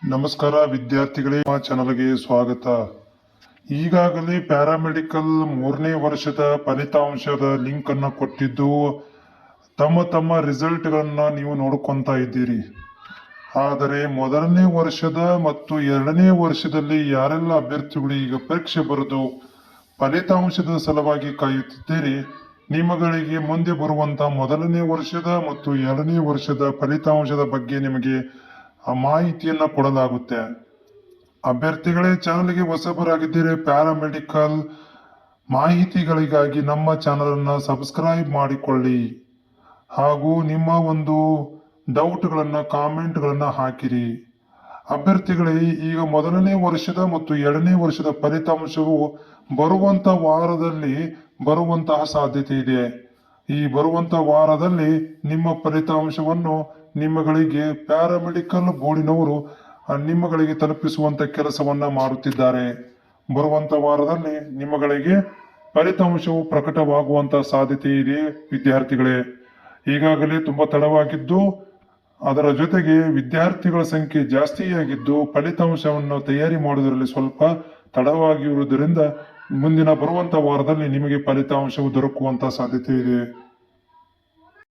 ನಮಸ್ಕಾರ ವಿದ್ಯಾರ್ಥಿಗಳೇ, ನಮ್ಮ ಚಾನಲ್ಗೆ ಸ್ವಾಗತ. ಈಗಾಗಲೇ ಪ್ಯಾರಾಮೆಡಿಕಲ್ 3ನೇ ವರ್ಷದ ಫಲಿತಾಂಶದ ಲಿಂಕ್ ಅನ್ನು ಕೊಟ್ಟಿದ್ದು ತಮ್ಮ ರಿಸಲ್ಟ್ ಗಳನ್ನ ನೀವು ನೋಡ್ಕೊಂತ ಇದ್ದೀರಿ. ಆದರೆ ಮೊದಲನೇ ವರ್ಷದ ಮತ್ತು 2ನೇ ವರ್ಷದಲ್ಲಿ ಯಾರೆಲ್ಲ ಅಭ್ಯರ್ಥಿಗಳು ಈಗ ಪರೀಕ್ಷೆ ಬರೆದು ಫಲಿತಾಂಶದ ಸಲುವಾಗಿ ಕಾಯುತ್ತಿದ್ದೀರಿ, ನಿಮಗಳಿಗೆ ಮುಂದೆ ಬರುವಂತ ಮೊದಲನೇ ವರ್ಷದ ಮತ್ತು 2ನೇ ವರ್ಷದ ಫಲಿತಾಂಶದ ಬಗ್ಗೆ ನಿಮಗೆ ಮಾಹಿತಿಯನ್ನ ಕೊಡಲಾಗುತ್ತೆ. ಅಭ್ಯರ್ಥಿಗಳೇ, ಚಾನಲ್ಗೆ ಹೊಸಬರಾಗಿದ್ದರೆ ಪ್ಯಾರಾಮೆಡಿಕಲ್ ಮಾಹಿತಿಗಳಿಗಾಗಿ ನಮ್ಮ ಚಾನಲ್ ಅನ್ನ ಸಬ್ಸ್ಕ್ರೈಬ್ ಮಾಡಿಕೊಳ್ಳಿ ಹಾಗೂ ನಿಮ್ಮ ಒಂದು ಡೌಟ್ಗಳನ್ನ ಕಾಮೆಂಟ್ಗಳನ್ನ ಹಾಕಿರಿ. ಅಭ್ಯರ್ಥಿಗಳೇ, ಈಗ ಮೊದಲನೇ ವರ್ಷದ ಮತ್ತು 2ನೇ ವರ್ಷದ ಫಲಿತಾಂಶವು ಬರುವಂತ ವಾರದಲ್ಲಿ ಬರುವಂತಹ ಸಾಧ್ಯತೆ ಇದೆ. ಈ ಬರುವಂತ ವಾರದಲ್ಲಿ ನಿಮ್ಮ ಫಲಿತಾಂಶವನ್ನು ನಿಮ್ಮಗಳಿಗೆ ಪ್ಯಾರಾಮೆಡಿಕಲ್ ಬೋರ್ಡಿನವರು ನಿಮ್ಮಗಳಿಗೆ ತಲುಪಿಸುವಂತ ಕೆಲಸವನ್ನ ಮಾಡುತ್ತಿದ್ದಾರೆ. ಬರುವಂತ ವಾರದಲ್ಲಿ ನಿಮ್ಮಗಳಿಗೆ ಫಲಿತಾಂಶವು ಪ್ರಕಟವಾಗುವಂತ ಸಾಧ್ಯತೆ ಇದೆ. ವಿದ್ಯಾರ್ಥಿಗಳೇ, ಈಗಾಗಲೇ ತುಂಬಾ ತಡವಾಗಿದ್ದು ಅದರ ಜೊತೆಗೆ ವಿದ್ಯಾರ್ಥಿಗಳ ಸಂಖ್ಯೆ ಜಾಸ್ತಿಯಾಗಿದ್ದು ಫಲಿತಾಂಶವನ್ನು ತಯಾರಿ ಮಾಡುವುದರಲ್ಲಿ ಸ್ವಲ್ಪ ತಡವಾಗಿರುವುದರಿಂದ ಮುಂದಿನ ಬರುವಂತ ವಾರದಲ್ಲಿ ನಿಮಗೆ ಫಲಿತಾಂಶವು ದೊರಕುವಂತ ಸಾಧ್ಯತೆ ಇದೆ.